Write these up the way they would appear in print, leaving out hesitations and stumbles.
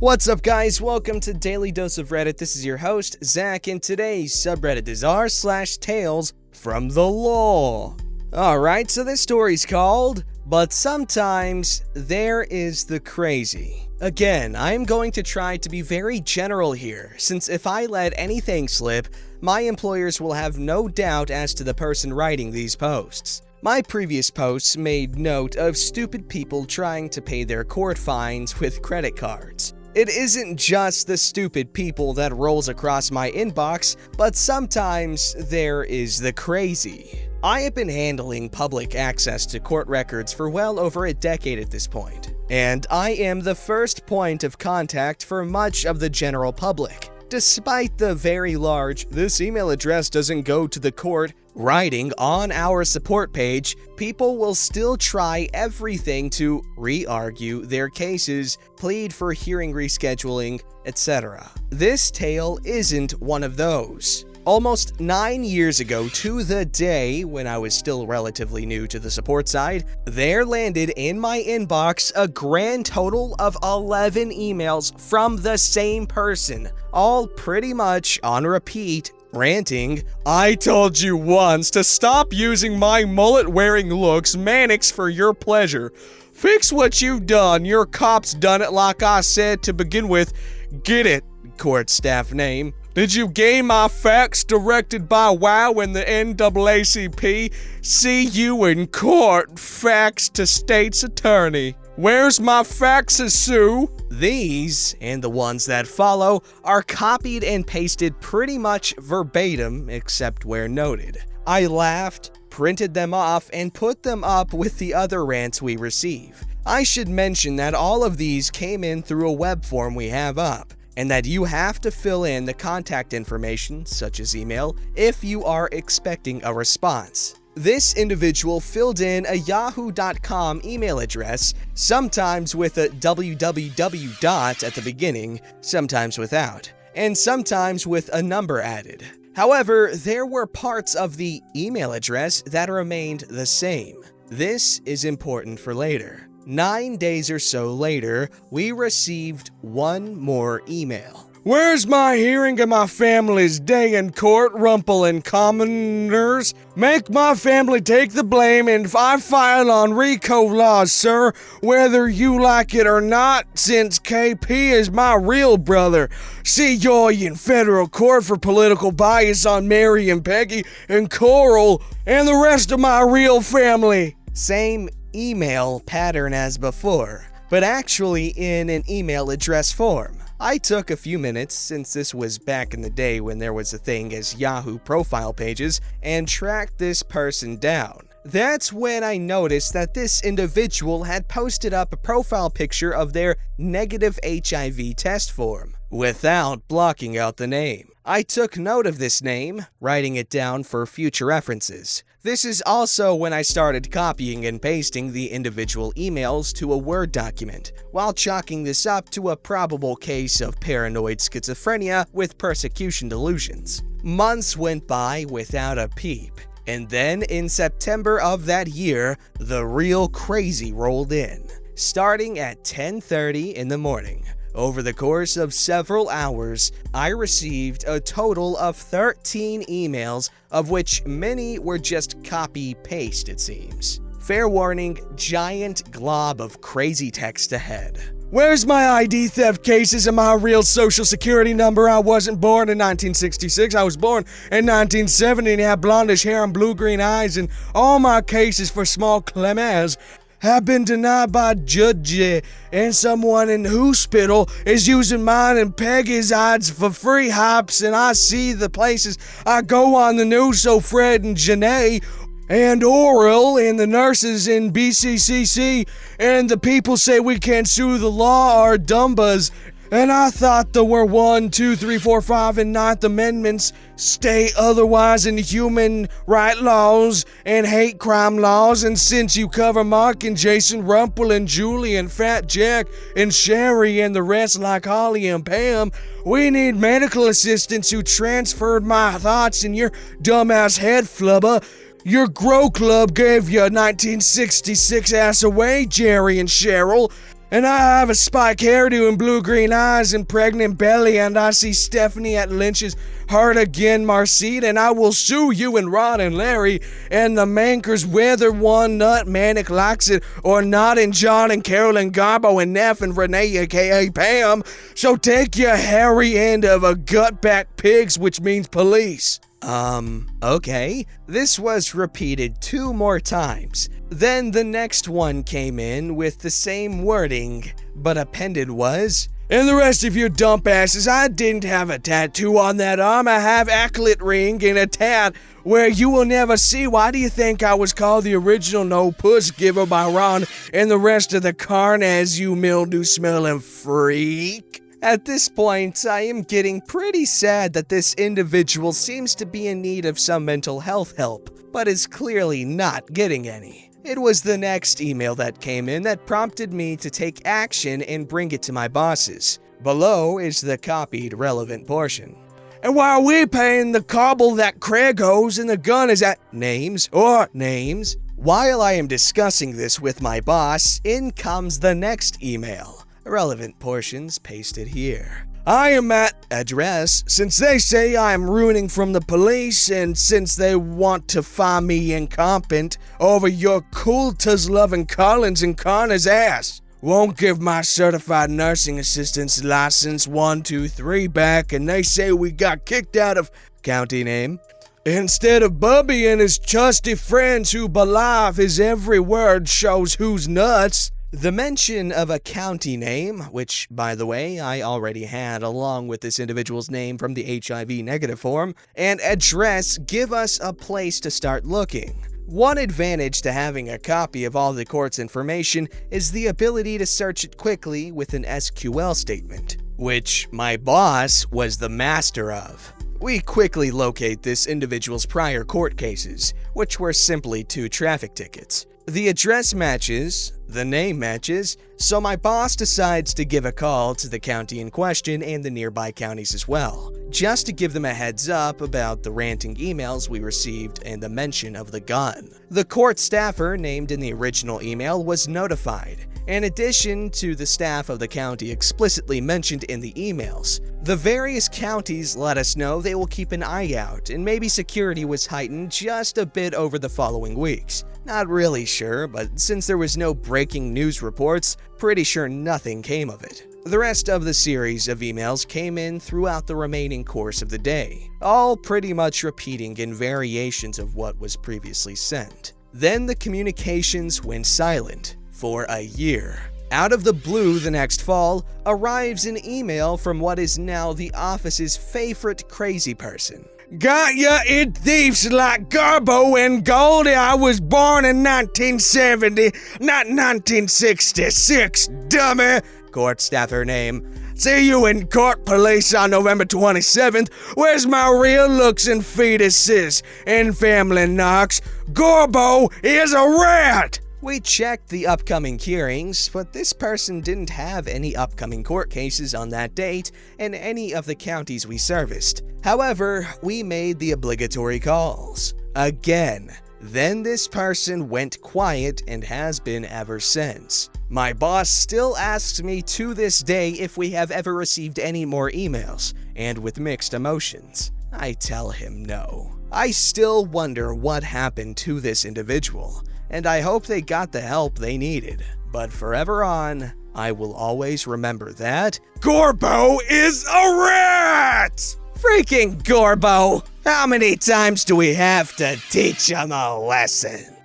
What's up, guys? Welcome to Daily Dose of Reddit. This is your host, Zach, and today's subreddit is r/TalesFromTheLaw. Alright, so this story's called, But Sometimes There Is the Crazy. Again, I'm going to try to be very general here, since if I let anything slip, my employers will have no doubt as to the person writing these posts. My previous posts made note of stupid people trying to pay their court fines with credit cards. It isn't just the stupid people that rolls across my inbox, but sometimes there is the crazy. I have been handling public access to court records for well over a decade at this point, and I am the first point of contact for much of the general public. Despite the very large, "this email address doesn't go to the court" writing on our support page, people will still try everything to re-argue their cases, plead for hearing rescheduling, etc. This tale isn't one of those. Almost 9 years ago to the day, when I was still relatively new to the support side, there landed in my inbox a grand total of 11 emails from the same person, all pretty much on repeat, ranting, "I told you once to stop using my mullet-wearing looks manics for your pleasure. Fix what you've done. Your cops done it like I said to begin with. Get it, court staff name. Did you gain my fax directed by WOW and the NAACP? See you in court. Fax to state's attorney. Where's my faxes, Sue?" These, and the ones that follow, are copied and pasted pretty much verbatim, except where noted. I laughed, printed them off, and put them up with the other rants we receive. I should mention that all of these came in through a web form we have up, and that you have to fill in the contact information, such as email, if you are expecting a response. This individual filled in a yahoo.com email address, sometimes with a www dot at the beginning, sometimes without, and sometimes with a number added. However, there were parts of the email address that remained the same. This is important for later. 9 days or so later, we received one more email. "Where's my hearing of my family's day in court, Rumple and commoners? Make my family take the blame and I file on RICO laws, sir, whether you like it or not, since KP is my real brother. See you in federal court for political bias on Mary and Peggy and Coral and the rest of my real family." Same email pattern as before, but actually in an email address form. I took a few minutes, since this was back in the day when there was a thing as Yahoo profile pages, and tracked this person down. That's when I noticed that this individual had posted up a profile picture of their negative HIV test form, without blocking out the name. I took note of this name, writing it down for future references. This is also when I started copying and pasting the individual emails to a Word document, while chalking this up to a probable case of paranoid schizophrenia with persecution delusions. Months went by without a peep, and then in September of that year, the real crazy rolled in, starting at 10:30 in the morning. Over the course of several hours, I received a total of 13 emails, of which many were just copy-paste, it seems. Fair warning, giant glob of crazy text ahead. "Where's my ID theft cases and my real social security number? I wasn't born in 1966, I was born in 1970 and had blondish hair and blue-green eyes, and all my cases for small claims have been denied by judge, and someone in hospital is using mine and Peggy's odds for free hops, and I see the places I go on the news, so Fred and Janae and Oral and the nurses in BCCC and the people say we can't sue the law are dumbas. And I thought there were 1, 2, 3, 4, 5, and 9th Amendments, state otherwise in human right laws and hate crime laws, and since you cover Mark and Jason, Rumple and Julie and Fat Jack and Sherry and the rest like Holly and Pam, we need medical assistants who transferred my thoughts in your dumbass head, flubber. Your Grow Club gave your 1966 ass away, Jerry and Cheryl. And I have a spike hairdo and blue-green eyes and pregnant belly, and I see Stephanie at Lynch's Heart Again Marcette, and I will sue you and Ron and Larry and the Mankers whether one nut manic likes it or not, and John and Carol and Garbo and Neff and Renee aka Pam. So take your hairy end of a gutback pigs, which means police. Okay. This was repeated 2 more times. Then the next one came in with the same wording, but appended was, and the rest of you dump asses, I didn't have a tattoo on that arm. I have anklet ring and a tat where you will never see. Why do you think I was called the original no puss giver by Ron and the rest of the carnage, you mildew smelling freak? At this point, I am getting pretty sad that this individual seems to be in need of some mental health help, but is clearly not getting any. It was the next email that came in that prompted me to take action and bring it to my bosses. Below is the copied relevant portion. And while we paying the cobble that Craig owes and the gun is at names. names. While I am discussing this with my boss, in comes the next email. Relevant portions pasted here. I am at address, since they say I am ruining from the police, and since they want to find me incompetent over your cultus-loving Collins and Connor's ass. Won't give my certified nursing assistant's license 123 back, and they say we got kicked out of county name. Instead of Bubby and his trusty friends who believe his every word shows who's nuts. The mention of a county name, which, by the way, I already had along with this individual's name from the HIV negative form, and address give us a place to start looking. One advantage to having a copy of all the court's information is the ability to search it quickly with an SQL statement, which my boss was the master of. We quickly locate this individual's prior court cases, which were simply 2 traffic tickets. The address matches, the name matches, so my boss decides to give a call to the county in question and the nearby counties as well, just to give them a heads up about the ranting emails we received and the mention of the gun. The court staffer named in the original email was notified, in addition to the staff of the county explicitly mentioned in the emails. The various counties let us know they will keep an eye out, and maybe security was heightened just a bit over the following weeks. Not really sure, but since there was no breaking news reports, pretty sure nothing came of it. The rest of the series of emails came in throughout the remaining course of the day, all pretty much repeating in variations of what was previously sent. Then the communications went silent for a year. Out of the blue the next fall arrives an email from what is now the office's favorite crazy person. Got ya, it thieves like Garbo and Goldie. I was born in 1970, not 1966, dummy. Court staffer name. See you in court, police, on November 27th. Where's my real looks and fetuses and family knocks? Garbo is a rat! We checked the upcoming hearings, but this person didn't have any upcoming court cases on that date in any of the counties we serviced. However, we made the obligatory calls. Again. Then this person went quiet and has been ever since. My boss still asks me to this day if we have ever received any more emails, and with mixed emotions. I tell him no. I still wonder what happened to this individual, and I hope they got the help they needed. But forever on, I will always remember that Garbo is a rat! Freaking Garbo! How many times do we have to teach him a lesson?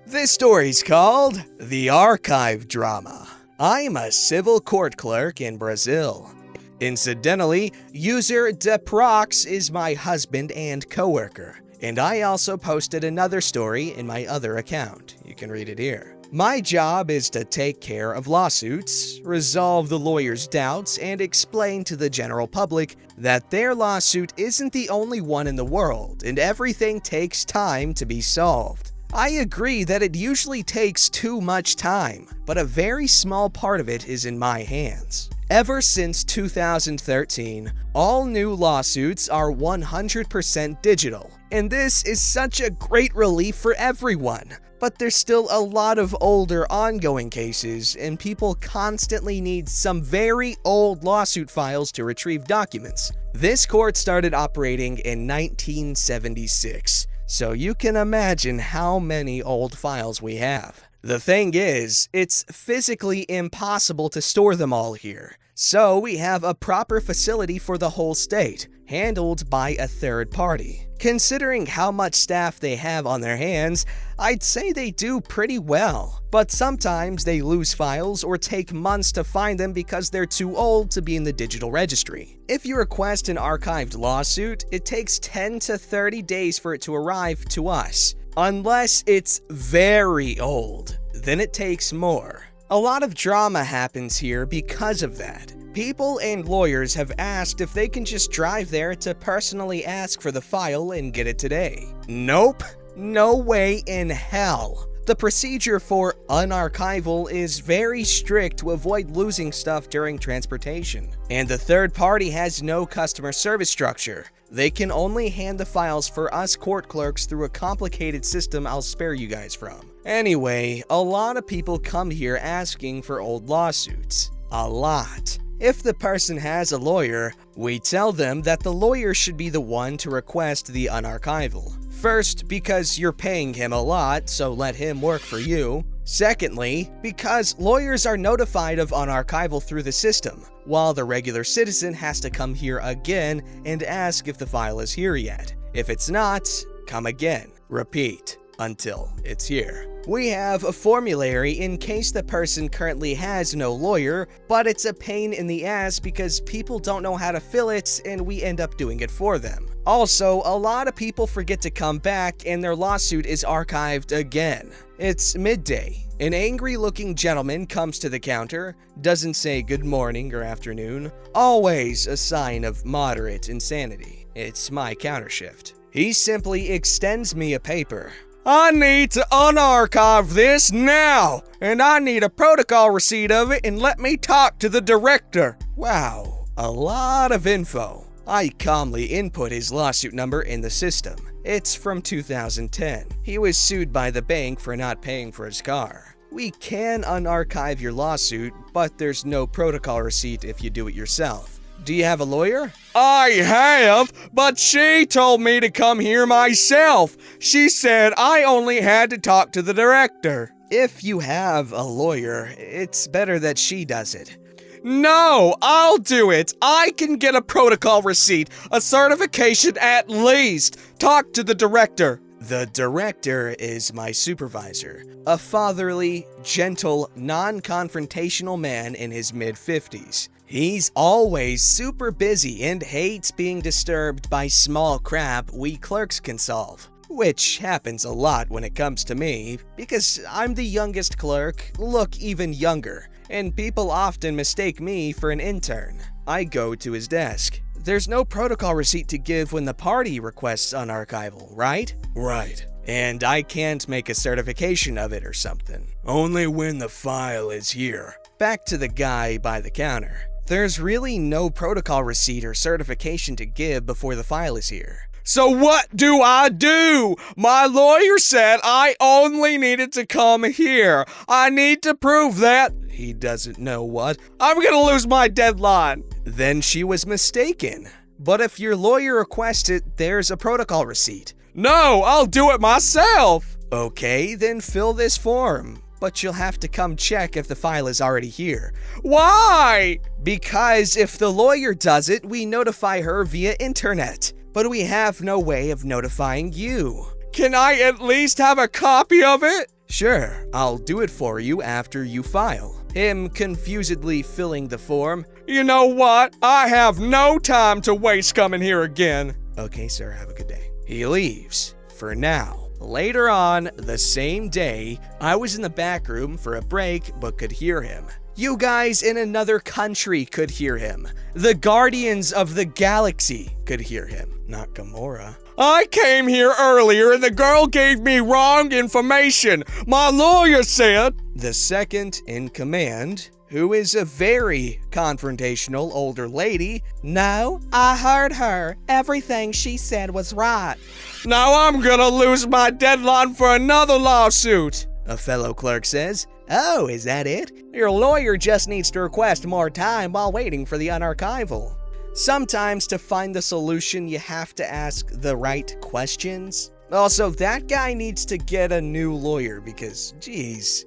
This story's called The Archive Drama. I'm a civil court clerk in Brazil. Incidentally, user Deprox is my husband and coworker, and I also posted another story in my other account. You can read it here. My job is to take care of lawsuits, resolve the lawyer's doubts, and explain to the general public that their lawsuit isn't the only one in the world, and everything takes time to be solved. I agree that it usually takes too much time, but a very small part of it is in my hands. Ever since 2013, all new lawsuits are 100% digital, and this is such a great relief for everyone. but there's still a lot of older ongoing cases, and people constantly need some very old lawsuit files to retrieve documents. This court started operating in 1976, so you can imagine how many old files we have. The thing is, it's physically impossible to store them all here, so we have a proper facility for the whole state, handled by a third party. Considering how much staff they have on their hands, I'd say they do pretty well. But sometimes they lose files or take months to find them because they're too old to be in the digital registry. If you request an archived lawsuit, it takes 10 to 30 days for it to arrive to us. Unless it's very old, then it takes more. A lot of drama happens here because of that. People and lawyers have asked if they can just drive there to personally ask for the file and get it today. Nope, no way in hell. The procedure for unarchival is very strict to avoid losing stuff during transportation. And the third party has no customer service structure. They can only hand the files for us court clerks through a complicated system I'll spare you guys from. Anyway, a lot of people come here asking for old lawsuits. A lot. If the person has a lawyer, we tell them that the lawyer should be the one to request the unarchival. First, because you're paying him a lot, so let him work for you. Secondly, because lawyers are notified of unarchival through the system, while the regular citizen has to come here again and ask if the file is here yet. If it's not, come again. Repeat until it's here. We have a formulary in case the person currently has no lawyer, but it's a pain in the ass because people don't know how to fill it and we end up doing it for them. Also, a lot of people forget to come back and their lawsuit is archived again. It's midday. An angry-looking gentleman comes to the counter, doesn't say good morning or afternoon, always a sign of moderate insanity. It's my counter shift. He simply extends me a paper. I need to unarchive this now, and I need a protocol receipt of it and let me talk to the director. Wow, a lot of info. I calmly input his lawsuit number in the system. It's from 2010. He was sued by the bank for not paying for his car. We can unarchive your lawsuit, but there's no protocol receipt if you do it yourself. Do you have a lawyer? I have, but she told me to come here myself. She said I only had to talk to the director. If you have a lawyer, it's better that she does it. No, I'll do it. I can get a protocol receipt, a certification at least. Talk to the director. The director is my supervisor, a fatherly, gentle, non-confrontational man in his mid-50s. He's always super busy and hates being disturbed by small crap we clerks can solve. Which happens a lot when it comes to me, because I'm the youngest clerk, look even younger, and people often mistake me for an intern. I go to his desk. There's no protocol receipt to give when the party requests unarchival, right? Right. And I can't make a certification of it or something. Only when the file is here. Back to the guy by the counter. There's really no protocol receipt or certification to give before the file is here. So what do I do? My lawyer said I only needed to come here. I need to prove that. He doesn't know what. I'm gonna lose my deadline. Then she was mistaken. But if your lawyer requests it, there's a protocol receipt. No, I'll do it myself. Okay, then fill this form. But you'll have to come check if the file is already here. Why? Because if the lawyer does it, we notify her via internet. But we have no way of notifying you. Can I at least have a copy of it? Sure, I'll do it for you after you file. Him confusedly filling the form. You know what? I have no time to waste coming here again. Okay, sir, have a good day. He leaves. For now. Later on, the same day, I was in the back room for a break but could hear him. You guys in another country could hear him. The Guardians of the Galaxy could hear him, not Gamora. I came here earlier and the girl gave me wrong information. My lawyer said... The second in command, who is a very confrontational older lady. No, I heard her. Everything she said was right. Now I'm gonna lose my deadline for another lawsuit, a fellow clerk says. Oh, is that it? Your lawyer just needs to request more time while waiting for the unarchival. Sometimes to find the solution, you have to ask the right questions. Also, that guy needs to get a new lawyer because, geez.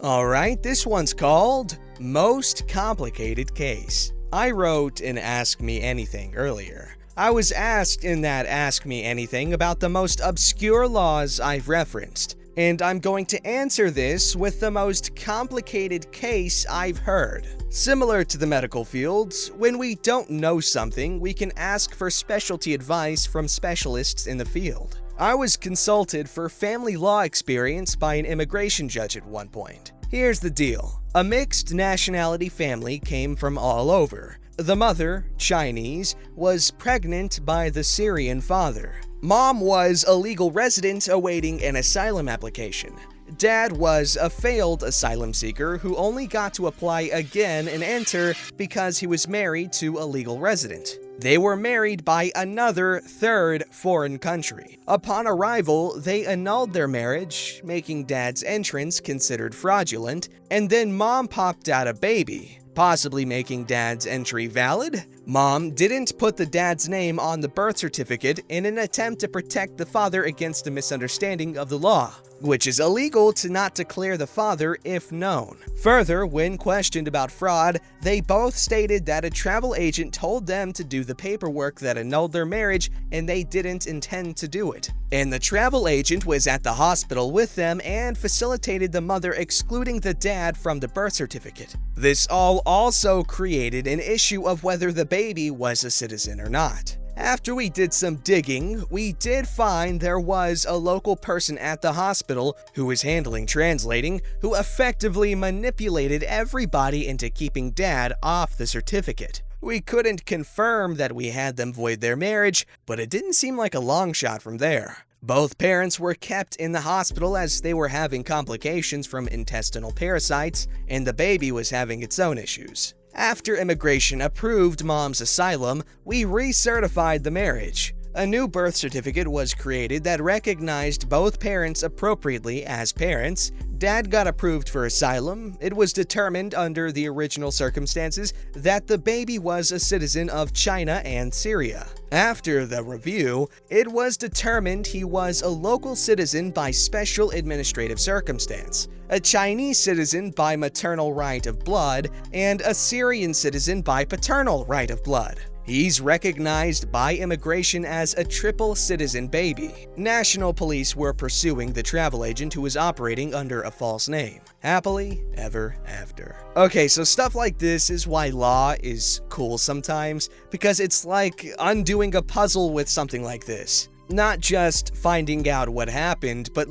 Alright, this one's called Most Complicated Case. I wrote an Ask Me Anything earlier. I was asked in that Ask Me Anything about the most obscure laws I've referenced, and I'm going to answer this with the most complicated case I've heard. Similar to the medical fields, when we don't know something, we can ask for specialty advice from specialists in the field. I was consulted for family law experience by an immigration judge at one point. Here's the deal. A mixed nationality family came from all over. The mother, Chinese, was pregnant by the Syrian father. Mom was a legal resident awaiting an asylum application. Dad was a failed asylum seeker who only got to apply again and enter because he was married to a legal resident. They were married by another third foreign country. Upon arrival, they annulled their marriage, making Dad's entrance considered fraudulent, and then Mom popped out a baby, possibly making Dad's entry valid. Mom didn't put the dad's name on the birth certificate in an attempt to protect the father against a misunderstanding of the law, which is illegal to not declare the father if known. Further, when questioned about fraud, they both stated that a travel agent told them to do the paperwork that annulled their marriage and they didn't intend to do it. And the travel agent was at the hospital with them and facilitated the mother excluding the dad from the birth certificate. This all also created an issue of whether the baby was a citizen or not. After we did some digging, we did find there was a local person at the hospital who was handling translating, who effectively manipulated everybody into keeping Dad off the certificate. We couldn't confirm that we had them void their marriage, but it didn't seem like a long shot from there. Both parents were kept in the hospital as they were having complications from intestinal parasites, and the baby was having its own issues. After immigration approved Mom's asylum, we recertified the marriage. A new birth certificate was created that recognized both parents appropriately as parents. Dad got approved for asylum. It was determined under the original circumstances that the baby was a citizen of China and Syria. After the review, it was determined he was a local citizen by special administrative circumstance, a Chinese citizen by maternal right of blood, and a Syrian citizen by paternal right of blood. He's recognized by immigration as a triple citizen baby. National police were pursuing the travel agent who was operating under a false name. Happily ever after. Okay, so stuff like this is why law is cool sometimes, because it's like undoing a puzzle with something like this. Not just finding out what happened, but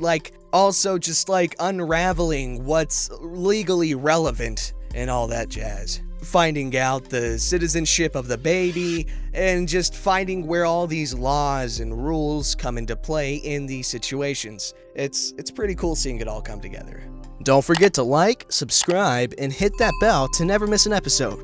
also just unraveling what's legally relevant and all that jazz. Finding out the citizenship of the baby, and just finding where all these laws and rules come into play in these situations. It's pretty cool seeing it all come together. Don't forget to like, subscribe, and hit that bell to never miss an episode.